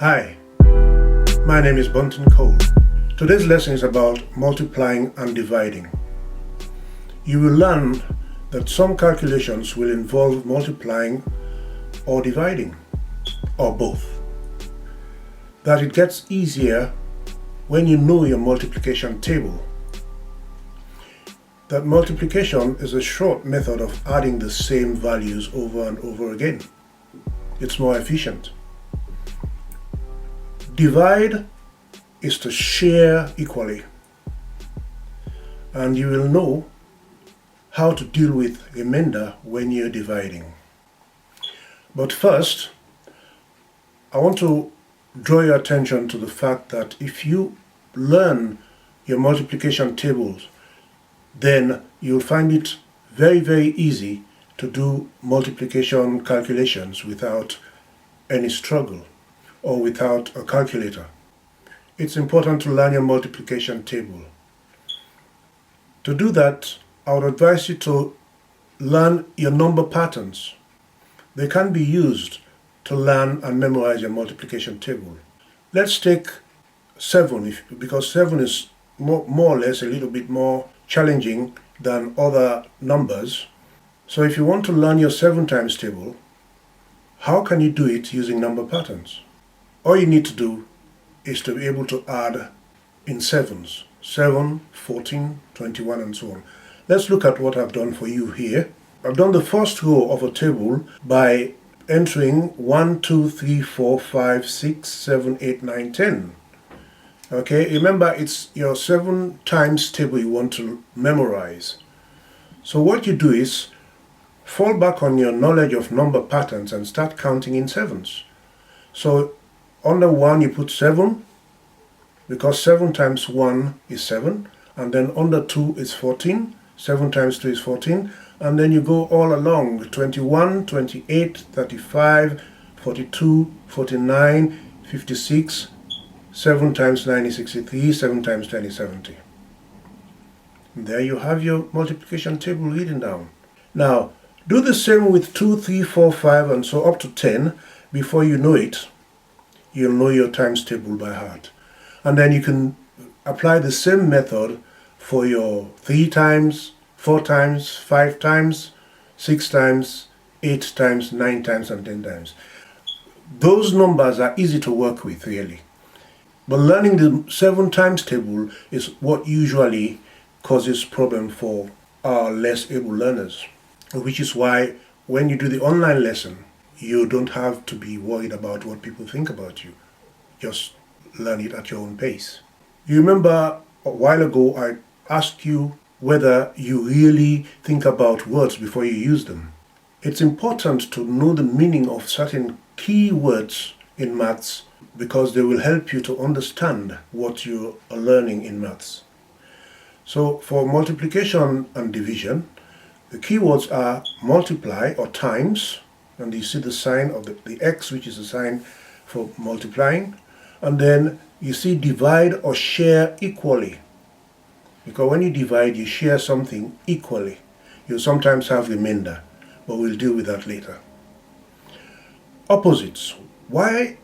Hi, my name is Bunton Cole. Today's lesson is about multiplying and dividing. You will learn that some calculations will involve multiplying or dividing, or both. That it gets easier when you know your multiplication table. That multiplication is a short method of adding the same values over and over again. It's more efficient. Divide is to share equally, and you will know how to deal with remainder when you're dividing. But first, I want to draw your attention to the fact that if you learn your multiplication tables, then you'll find it very easy to do multiplication calculations without any struggle or without a calculator. It's important to learn your multiplication table. To do that, I would advise you to learn your number patterns. They can be used to learn and memorize your multiplication table. Let's take 7, because 7 is more or less a little bit more challenging than other numbers. So if you want to learn your 7 times table, how can you do it using number patterns? All you need to do is to be able to add in sevens. 7, 14, 21 and so on. Let's look at what I've done for you here. I've done the first row of a table by entering 1, 2, 3, 4, 5, 6, 7, 8, 9, 10. Okay, remember it's your 7 times table you want to memorize. So what you do is fall back on your knowledge of number patterns and start counting in sevens. So under 1 you put 7, because 7 times 1 is 7, and then under 2 is 14, 7 times 2 is 14, and then you go all along, 21, 28, 35, 42, 49, 56, 7 times 9 is 63, 7 times 10 is 70. And there you have your multiplication table written down. Now, do the same with 2, 3, 4, 5, and so up to 10. Before you know it, you'll know your times table by heart. And then you can apply the same method for your 3 times, 4 times, 5 times, 6 times, 8 times, 9 times, and 10 times. Those numbers are easy to work with, really. But learning the 7 times table is what usually causes problem for our less able learners, which is why when you do the online lesson, you don't have to be worried about what people think about you. Just learn it at your own pace. You remember a while ago I asked you whether you really think about words before you use them. It's important to know the meaning of certain key words in maths because they will help you to understand what you are learning in maths. So for multiplication and division, the key words are multiply or times, and you see the sign of the X, which is a sign for multiplying, and then you see divide or share equally, because when you divide you share something equally. You sometimes have remainder, but we'll deal with that later. Opposites. Why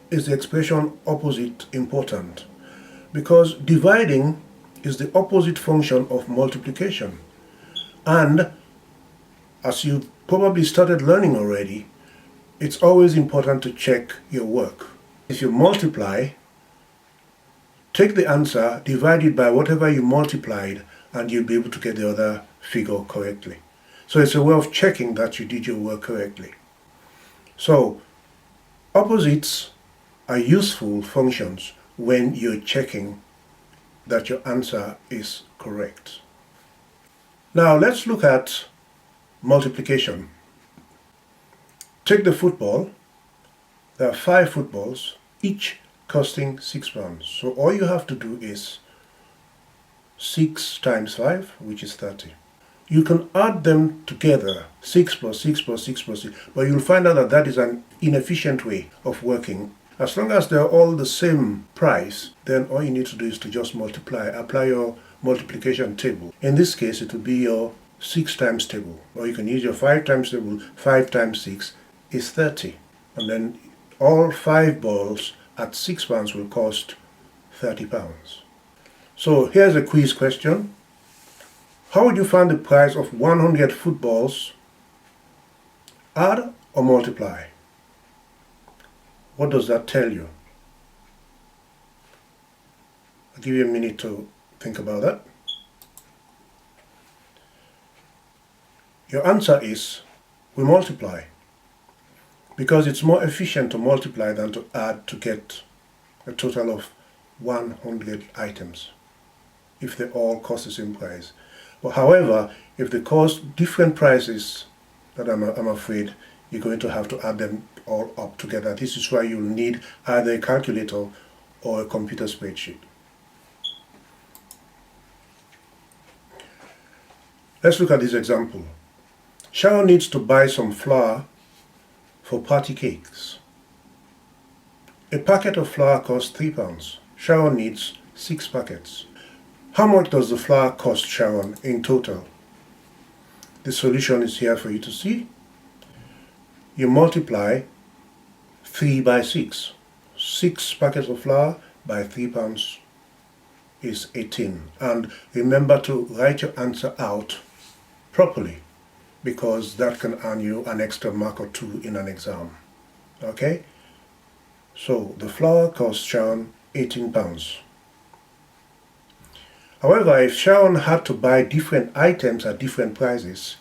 is the expression opposite important? Because dividing is the opposite function of multiplication, and as you probably started learning already, it's always important to check your work. If you multiply, take the answer, divide it by whatever you multiplied, and you'll be able to get the other figure correctly. So it's a way of checking that you did your work correctly. So opposites are useful functions when you're checking that your answer is correct. Now let's look at multiplication. Take the football. There are 5 footballs, each costing £6. So all you have to do is 6 times 5, which is 30. You can add them together, 6 plus 6 plus 6 plus 6, but you'll find out that that is an inefficient way of working. As long as they're all the same price, then all you need to do is to just multiply, apply your multiplication table. In this case, it will be your 6 times table, or you can use your 5 times table. 5 times 6 is 30, and then all 5 balls at £6 will cost £30. So here's a quiz question. How would you find the price of 100 footballs? Add or multiply? What does that tell you? I'll give you a minute to think about that. Your answer is we multiply, because it's more efficient to multiply than to add to get a total of 100 items if they all cost the same price. But however, if they cost different prices, that I'm afraid you're going to have to add them all up together. This is why you'll need either a calculator or a computer spreadsheet. Let's look at this example. Sharon needs to buy some flour for party cakes. A packet of flour costs £3. Sharon needs 6 packets. How much does the flour cost Sharon in total? The solution is here for you to see. You multiply 3 by 6. 6 packets of flour by £3 is 18. And remember to write your answer out properly, because that can earn you an extra mark or 2 in an exam. Okay? So the flour costs Sharon £18. However, if Sharon had to buy different items at different prices,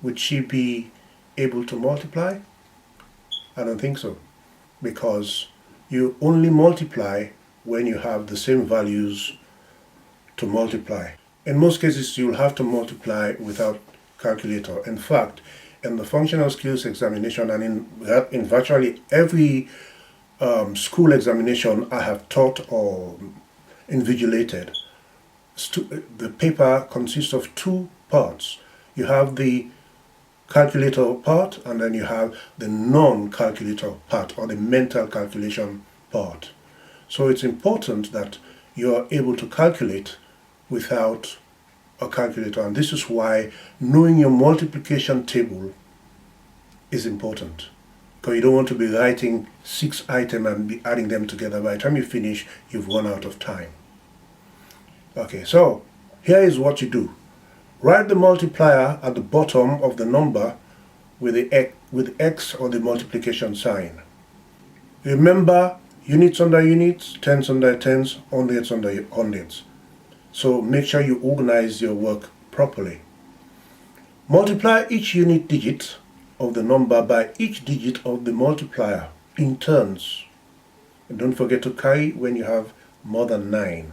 would she be able to multiply? I don't think so, because you only multiply when you have the same values to multiply. In most cases, you'll have to multiply without calculator. In fact, in the functional skills examination and in virtually every school examination I have taught or invigilated, the paper consists of 2 parts. You have the calculator part, and then you have the non-calculator part, or the mental calculation part. So it's important that you are able to calculate without a calculator, and this is why knowing your multiplication table is important, because you don't want to be writing 6 items and be adding them together. By the time you finish, you've run out of time. Okay, so here is what you do. Write the multiplier at the bottom of the number with X or the multiplication sign. Remember, units under units, tens under tens, hundreds under hundreds. So make sure you organize your work properly. Multiply each unit digit of the number by each digit of the multiplier in turns. And don't forget to carry when you have more than 9.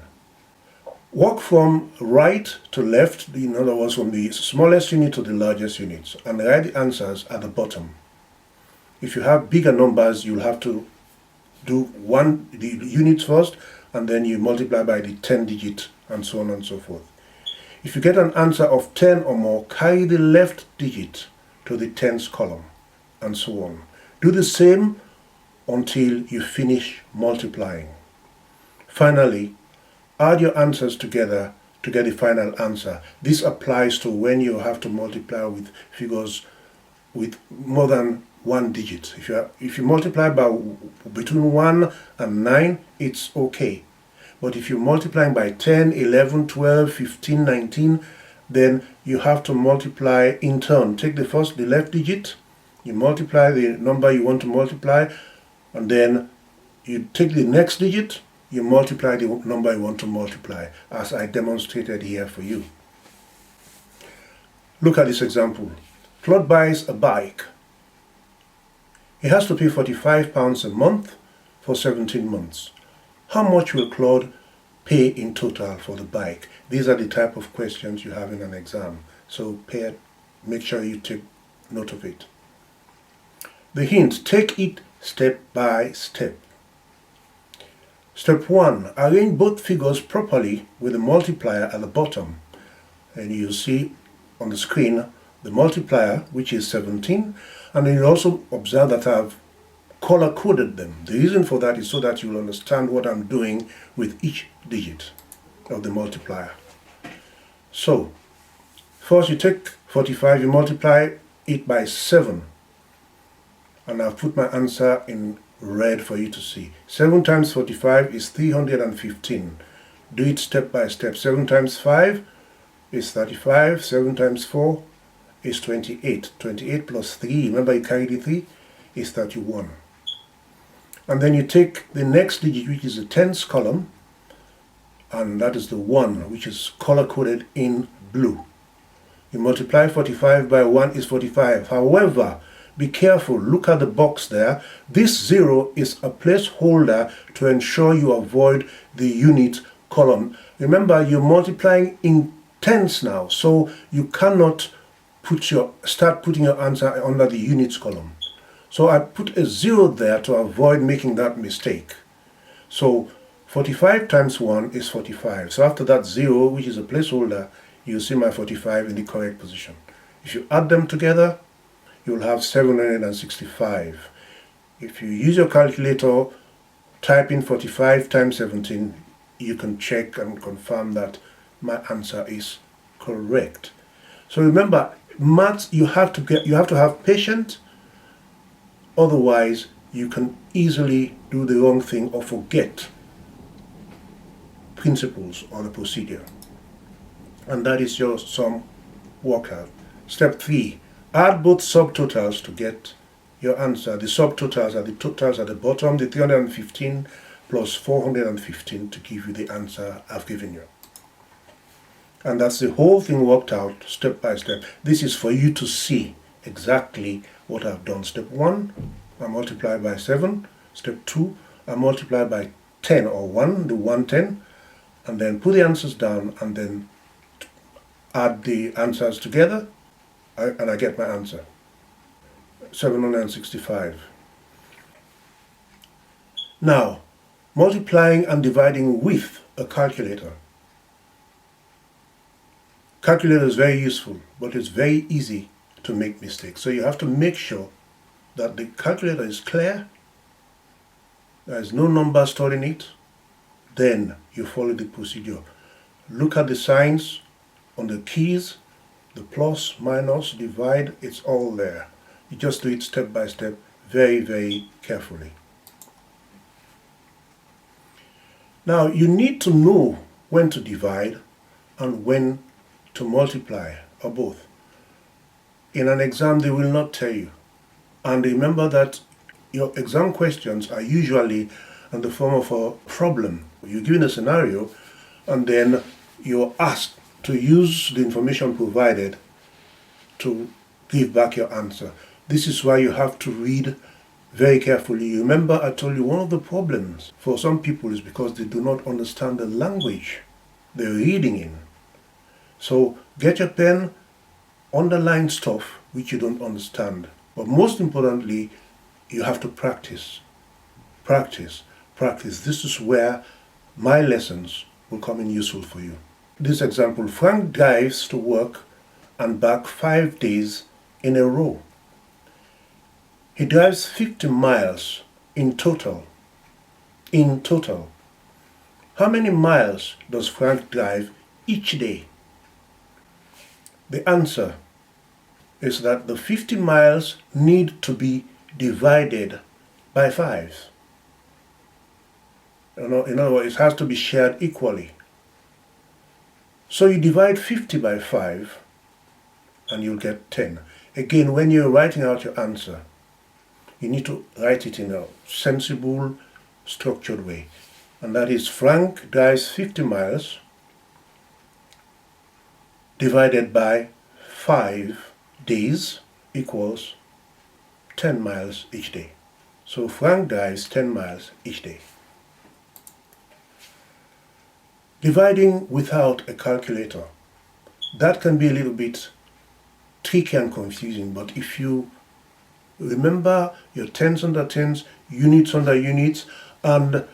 Work from right to left, in other words, from the smallest unit to the largest units, and write the answers at the bottom. If you have bigger numbers, you'll have to do the units first, and then you multiply by the 10 digit, and so on and so forth. If you get an answer of 10 or more, carry the left digit to the tens column, and so on. Do the same until you finish multiplying. Finally, add your answers together to get the final answer. This applies to when you have to multiply with figures with more than 1 digit. If you multiply by between 1 and 9, it's okay. But if you're multiplying by 10, 11, 12, 15, 19, then you have to multiply in turn. Take the left digit, you multiply the number you want to multiply, and then you take the next digit, you multiply the number you want to multiply, as I demonstrated here for you. Look at this example. Claude buys a bike. He has to pay £45 a month for 17 months. How much will Claude pay in total for the bike? These are the type of questions you have in an exam, so make sure you take note of it. The hint, take it step by step. Step 1, arrange both figures properly with the multiplier at the bottom. And you'll see on the screen the multiplier, which is 17, and then you also observe that I've color-coded them. The reason for that is so that you'll understand what I'm doing with each digit of the multiplier. So, first you take 45, you multiply it by 7. And I've put my answer in red for you to see. 7 times 45 is 315. Do it step by step. 7 times 5 is 35. 7 times 4 is 28. 28 plus 3, remember you carry the 3, is 31. And then you take the next digit, which is the tens column, and that is the 1, which is color-coded in blue. You multiply 45 by 1 is 45. However, be careful, look at the box there. This 0 is a placeholder to ensure you avoid the unit column. Remember, you're multiplying in tens now, so you cannot start putting your answer under the units column. So I put a 0 there to avoid making that mistake. So 45 times 1 is 45. So after that 0, which is a placeholder, you'll see my 45 in the correct position. If you add them together, you'll have 765. If you use your calculator, type in 45 times 17, you can check and confirm that my answer is correct. So remember, maths, you have to have patience. Otherwise, you can easily do the wrong thing or forget principles or the procedure. And that is your sum workout. Step 3, add both subtotals to get your answer. The subtotals are the totals at the bottom, the 315 plus 415 to give you the answer I've given you. And that's the whole thing worked out step by step. This is for you to see exactly what I've done. Step 1, I multiply by 7. Step 2, I multiply by 10 or 1, the 110, and then put the answers down and then add the answers together, and I get my answer, 765. Now, multiplying and dividing with a calculator. Calculator is very useful, but it's very easy to make mistakes. So you have to make sure that the calculator is clear, there is no number stored in it, then you follow the procedure. Look at the signs on the keys, the plus, minus, divide, it's all there. You just do it step by step, very, very carefully. Now, you need to know when to divide and when to multiply, or both. In an exam, they will not tell you. And remember that your exam questions are usually in the form of a problem. You're given a scenario, and then you're asked to use the information provided to give back your answer. This is why you have to read very carefully. Remember, I told you one of the problems for some people is because they do not understand the language they're reading in. So get your pen, underline stuff which you don't understand. But most importantly, you have to practice. Practice, practice. This is where my lessons will come in useful for you. This example, Frank drives to work and back 5 days in a row. He drives 50 miles in total. In total. How many miles does Frank drive each day? The answer is that the 50 miles need to be divided by 5. In other words, it has to be shared equally. So you divide 50 by 5 and you'll get 10. Again, when you're writing out your answer, you need to write it in a sensible, structured way. And that is Frank drives 50 miles divided by 5 days equals 10 miles each day. So Frank drives 10 miles each day. Dividing without a calculator. That can be a little bit tricky and confusing, but if you remember your tens under tens, units under units, and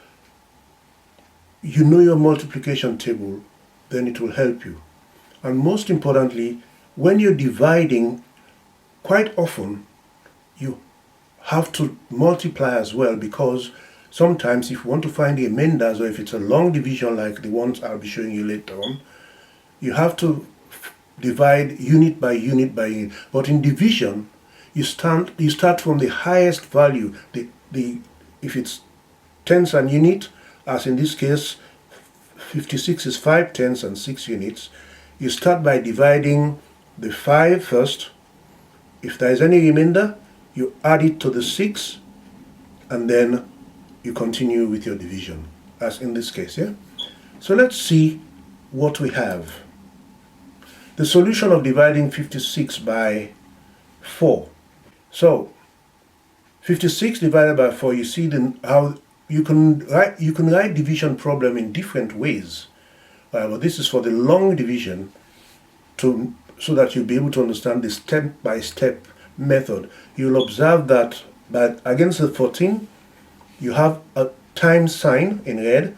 you know your multiplication table, then it will help you. And most importantly, when you're dividing, quite often you have to multiply as well, because sometimes if you want to find the remainder, or if it's a long division like the ones I'll be showing you later on, you have to divide unit by unit by unit. But in division, you start from the highest value, the if it's tenths and unit, as in this case 56 is 5 tenths and 6 units, you start by dividing the 5 first. If there is any remainder, you add it to the 6, and then you continue with your division, as in this case, yeah? So let's see what we have. The solution of dividing 56 by 4. So 56 divided by 4, you see how you can write division problem in different ways. But this is for the long division, so that you'll be able to understand the step-by-step method. You'll observe that against the 14, you have a times sign in red.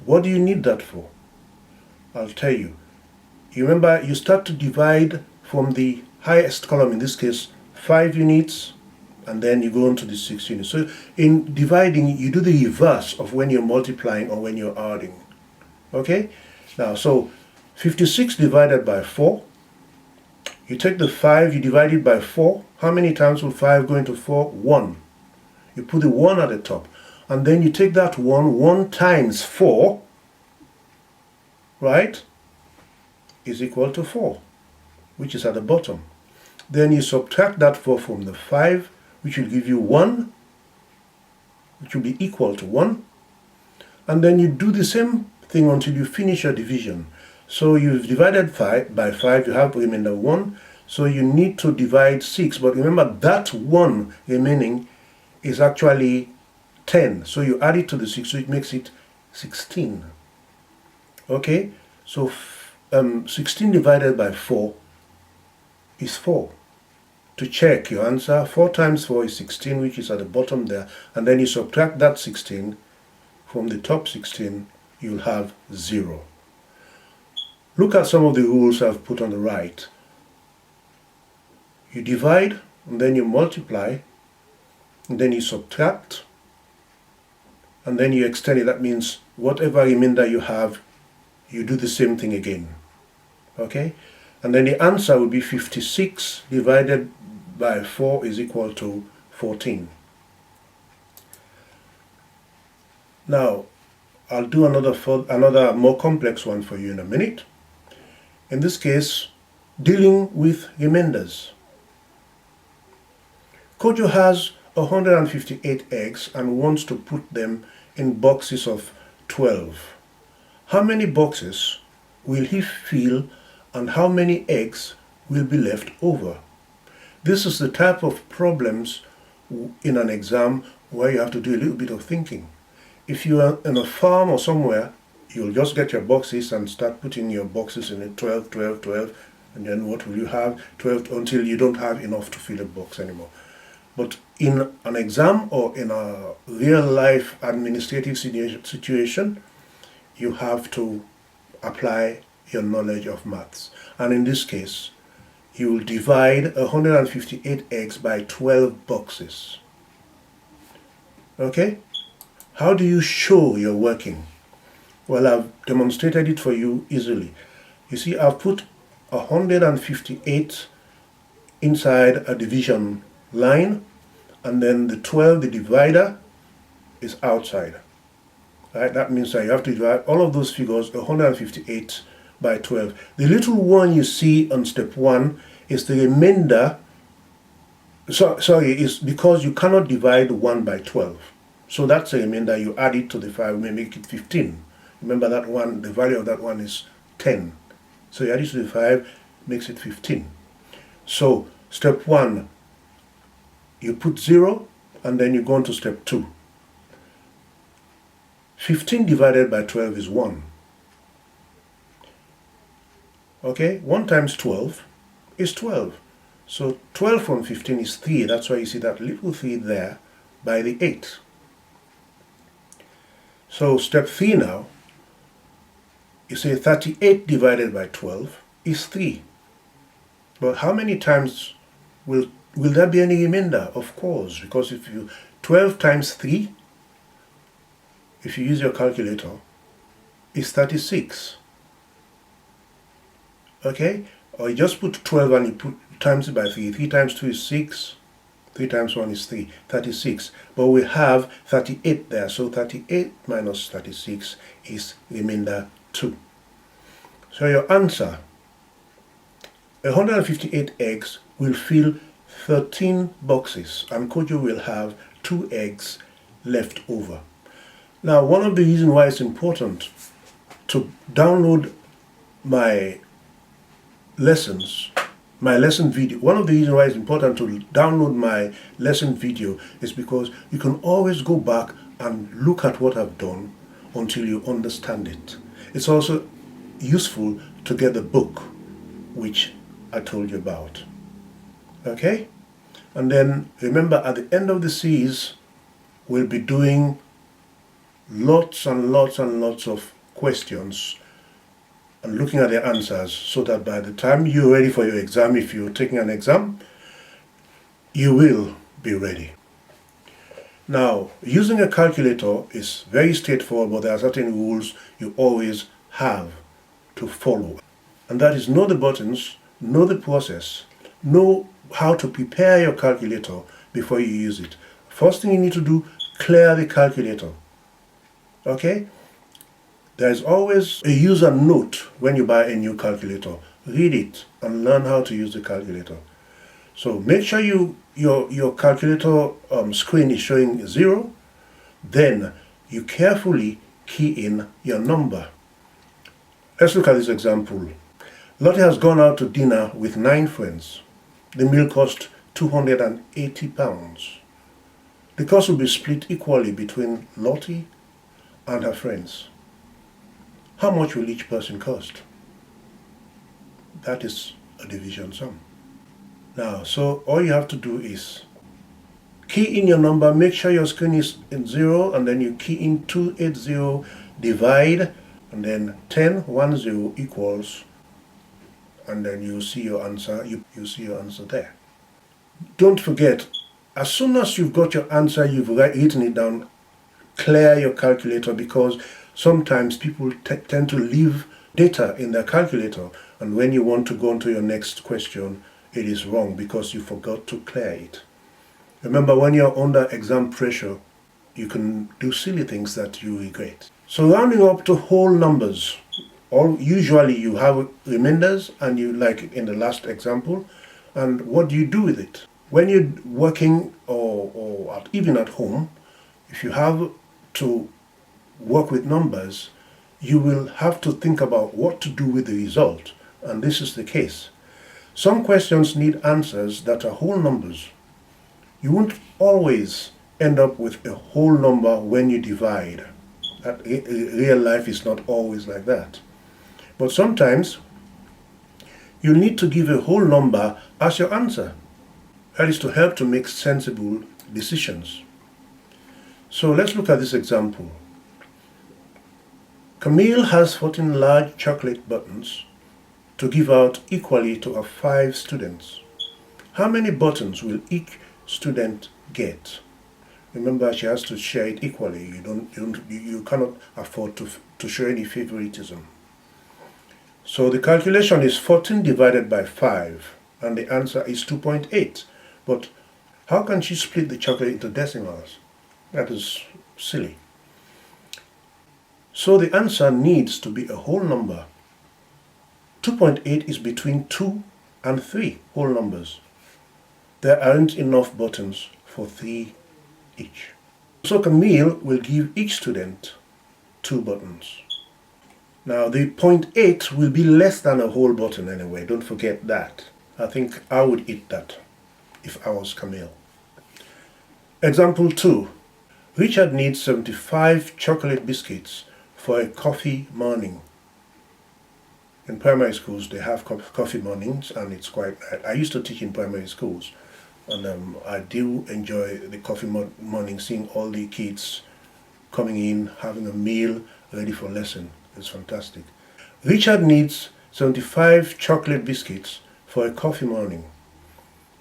What do you need that for? I'll tell you. You remember, you start to divide from the highest column, in this case 5 units, and then you go on to the 6 units. So in dividing, you do the reverse of when you're multiplying or when you're adding. Okay? Now, so 56 divided by 4, you take the 5, you divide it by 4. How many times will 5 go into 4? 1. You put the 1 at the top. And then you take that 1 times 4, right, is equal to 4, which is at the bottom. Then you subtract that 4 from the 5, which will give you 1, which will be equal to 1. And then you do the same thing until you finish your division. So you've divided 5 by 5, you have remainder 1. So you need to divide 6. But remember, that 1 remaining is actually 10. So you add it to the 6, so it makes it 16. Okay? So 16 divided by 4 is 4. To check your answer, 4 times 4 is 16, which is at the bottom there. And then you subtract that 16 from the top 16, you'll have 0. Look at some of the rules I've put on the right. You divide, and then you multiply, and then you subtract, and then you extend it. That means whatever remainder you have, you do the same thing again. Okay? And then the answer will be 56 divided by 4 is equal to 14. Now, I'll do another more complex one for you in a minute. In this case, dealing with remainders. Kojo has 158 eggs and wants to put them in boxes of 12. How many boxes will he fill, and how many eggs will be left over? This is the type of problems in an exam where you have to do a little bit of thinking. If you are in a farm or somewhere, you'll just get your boxes and start putting your boxes in it, 12, 12, 12, and then what will you have? 12 until you don't have enough to fill a box anymore. But in an exam or in a real-life administrative situation, you have to apply your knowledge of maths. And in this case, you will divide 158 eggs by 12 boxes. Okay? How do you show you're working? Well, I've demonstrated it for you easily. You see, I've put 158 inside a division line, and then the 12, the divider, is outside. Right? That means that you have to divide all of those figures, 158 by 12. The little one you see on step 1 is the remainder. Is because you cannot divide 1 by 12. So that's a remainder. You add it to the 5, may make it 15. Remember that one, the value of that one is 10. So you add it to the 5, makes it 15. So step 1, you put 0, and then you go on to step 2. 15 divided by 12 is 1. Okay, 1 times 12 is 12. So 12 from 15 is 3. That's why you see that little 3 there by the 8. So step 3 now, you say 38 divided by 12 is 3. But how many times will there be any remainder? Of course, because if you 12 times 3, if you use your calculator, is 36. Okay? Or you just put 12 and you put times it by 3. 3 times 2 is 6. 3 times 1 is 3, 36. But we have 38 there, so 38 minus 36 is remainder 2. So your answer, 158 eggs will fill 13 boxes, and Kojo will have 2 eggs left over. Now, one of the reasons why it's important to download my lessons, my lesson video, one of the reasons why it's important to download my lesson video is because you can always go back and look at what I've done until you understand it. It's also useful to get the book which I told you about. Okay? And then remember, at the end of the series, we'll be doing lots and lots and lots of questions and looking at the answers, so that by the time you're ready for your exam, if you're taking an exam, you will be ready. Now, using a calculator is very straightforward, but there are certain rules you always have to follow. And that is, know the buttons, know the process, know how to prepare your calculator before you use it. First thing you need to do, clear the calculator. Okay? There is always a user note when you buy a new calculator. Read it and learn how to use the calculator. So make sure your calculator screen is showing 0. Then you carefully key in your number. Let's look at this example. Lottie has gone out to dinner with 9 friends. The meal cost £280. The cost will be split equally between Lottie and her friends. How much will each person cost? That is a division sum. Now, so all you have to do is key in your number, make sure your screen is in 0, and then you key in 280, divide, and then 1010 equals, and then you see your answer. You see your answer there. Don't forget, as soon as you've got your answer, you've written it down, clear your calculator, because sometimes people tend to leave data in their calculator, and when you want to go on to your next question, it is wrong because you forgot to clear it. Remember, when you're under exam pressure, you can do silly things that you regret. So rounding up to whole numbers, usually you have remainders, and you, like in the last example, and what do you do with it? When you're working or even at home, if you have to work with numbers, you will have to think about what to do with the result, and this is the case. Some questions need answers that are whole numbers. You won't always end up with a whole number when you divide. Real life is not always like that. But sometimes you need to give a whole number as your answer. That is to help to make sensible decisions. So let's look at this example. Camille has 14 large chocolate buttons to give out equally to her 5 students. How many buttons will each student get? Remember, she has to share it equally. You cannot afford to show any favoritism. So the calculation is 14 divided by 5, and the answer is 2.8. But how can she split the chocolate into decimals? That is silly. So the answer needs to be a whole number. 2.8 is between 2 and 3 whole numbers. There aren't enough buttons for 3 each. So Camille will give each student 2 buttons. Now the 0.8 will be less than a whole button anyway, don't forget that. I think I would eat that if I was Camille. Example 2. Richard needs 75 chocolate biscuits for a coffee morning. In primary schools they have coffee mornings, and it's quite, I used to teach in primary schools, and I do enjoy the coffee morning, seeing all the kids coming in, having a meal, ready for lesson. It's fantastic. Richard needs 75 chocolate biscuits for a coffee morning.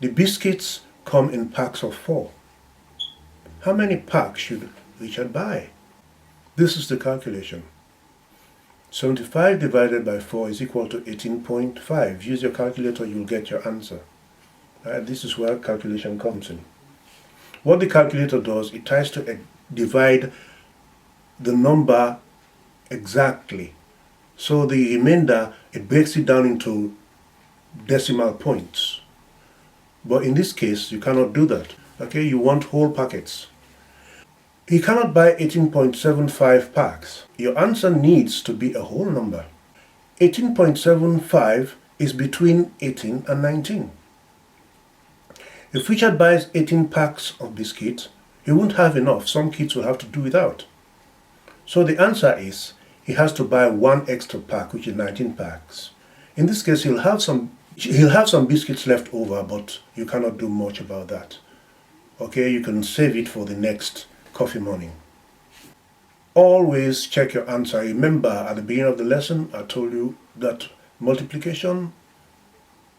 The biscuits come in packs of 4. How many packs should Richard buy? This is the calculation. 75 divided by 4 is equal to 18.5. Use your calculator, you'll get your answer. This is where calculation comes in. What the calculator does, it tries to divide the number exactly. So the remainder, it breaks it down into decimal points. But in this case, you cannot do that. Okay, you want whole packets. You cannot buy 18.75 packs. Your answer needs to be a whole number. 18.75 is between 18 and 19. If Richard buys 18 packs of biscuits, he won't have enough. Some kids will have to do without. So the answer is he has to buy one extra pack, which is 19 packs. In this case, he'll have some biscuits left over, but you cannot do much about that. Okay, you can save it for the next coffee morning. Always check your answer. Remember, at the beginning of the lesson, I told you that multiplication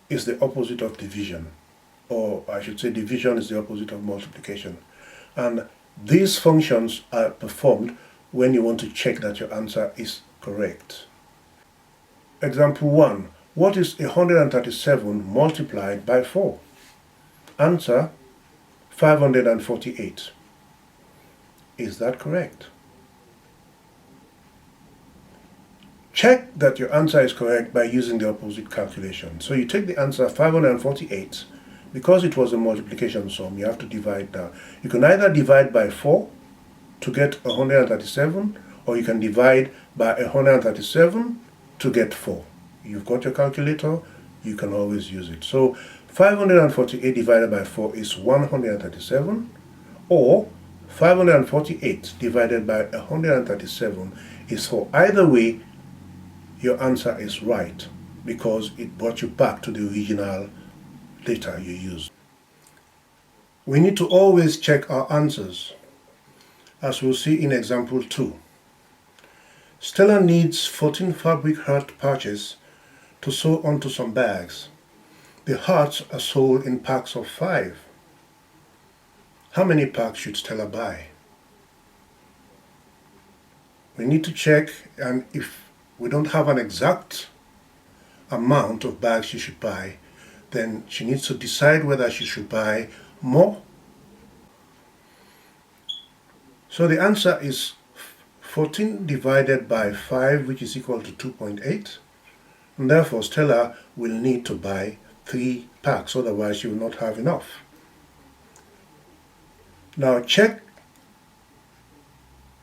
is the opposite of division. Or I should say division is the opposite of multiplication. And these functions are performed when you want to check that your answer is correct. Example 1. What is 137 multiplied by 4? Answer, 548. Is that correct? Check that your answer is correct by using the opposite calculation. So you take the answer 548. Because it was a multiplication sum, you have to divide now. You can either divide by 4 to get 137, or you can divide by 137 to get 4. You've got your calculator, you can always use it. So 548 divided by 4 is 137, or 548 divided by 137 is 4. Either way, your answer is right because it brought you back to the original data you used. We need to always check our answers, as we'll see in example 2. Stella needs 14 fabric heart patches to sew onto some bags. The hearts are sold in packs of 5. How many packs should Stella buy? We need to check, and if we don't have an exact amount of bags she should buy, then she needs to decide whether she should buy more. So the answer is 14 divided by 5, which is equal to 2.8. And therefore, Stella will need to buy 3 packs, otherwise she will not have enough. Now check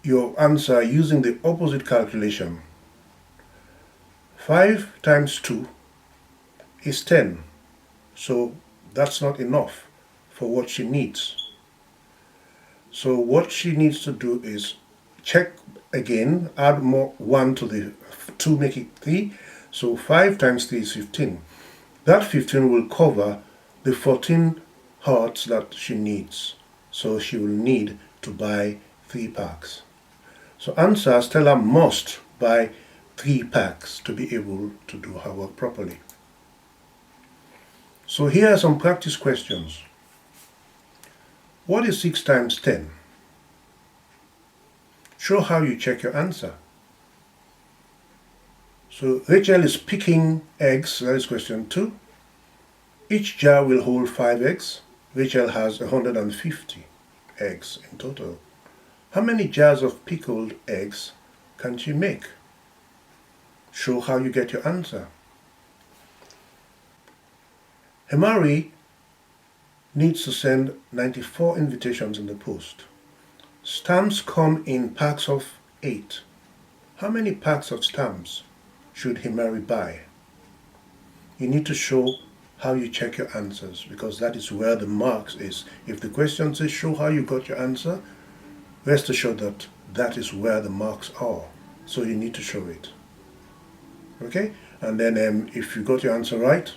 your answer using the opposite calculation. 5 times 2 is 10. So that's not enough for what she needs. So what she needs to do is check again, add more 1 to the 2, make it 3. So 5 times 3 is 15. That 15 will cover the 14 hearts that she needs. So she will need to buy 3 packs. So answer, Stella must buy 3 packs to be able to do her work properly. So here are some practice questions. What is 6 times 10? Show how you check your answer. So Rachel is picking eggs, that is question 2. Each jar will hold 5 eggs. Rachel has 150 eggs in total. How many jars of pickled eggs can she make? Show how you get your answer. Hemari needs to send 94 invitations in the post. Stamps come in packs of 8. How many packs of stamps should Hemari buy? You need to show how you check your answers, because that is where the marks is. If the question says show how you got your answer, rest assured that that is where the marks are. So you need to show it. Okay? And then if you got your answer right,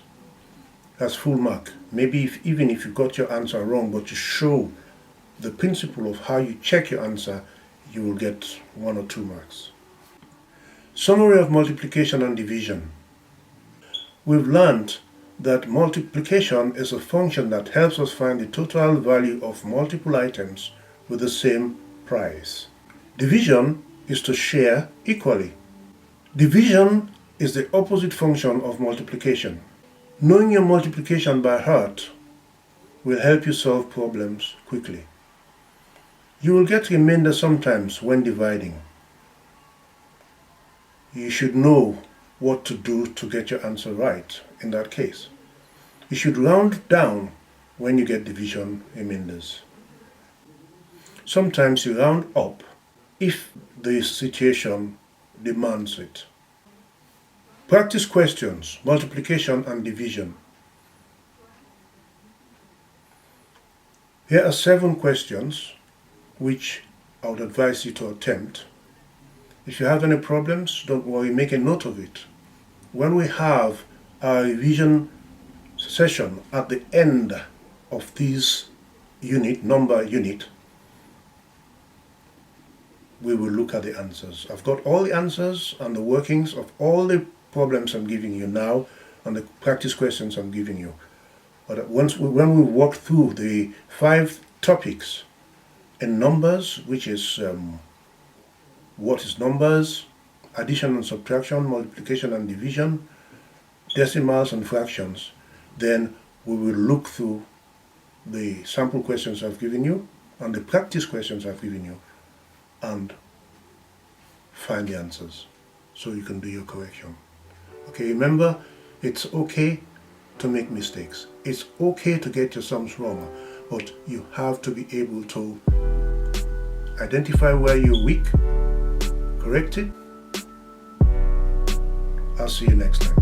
that's full mark. Maybe even if you got your answer wrong, but you show the principle of how you check your answer, you will get 1 or 2 marks. Summary of multiplication and division. We've learned that multiplication is a function that helps us find the total value of multiple items with the same price. Division is to share equally. Division is the opposite function of multiplication. Knowing your multiplication by heart will help you solve problems quickly. You will get remainder sometimes when dividing. You should know what to do to get your answer right in that case. You should round down when you get division remainders. Sometimes you round up if the situation demands it. Practice questions, multiplication and division. Here are 7 questions which I would advise you to attempt. If you have any problems, don't worry, make a note of it. When we have our revision session at the end of this number unit, we will look at the answers. I've got all the answers and the workings of all the problems I'm giving you now and the practice questions I'm giving you. But when we walk through the 5 topics in numbers, which is what is numbers, addition and subtraction, multiplication and division, decimals and fractions, then we will look through the sample questions I've given you and the practice questions I've given you and find the answers so you can do your correction. Okay, remember, it's okay to make mistakes. It's okay to get your sums wrong, but you have to be able to identify where you're weak, correct it. I'll see you next time.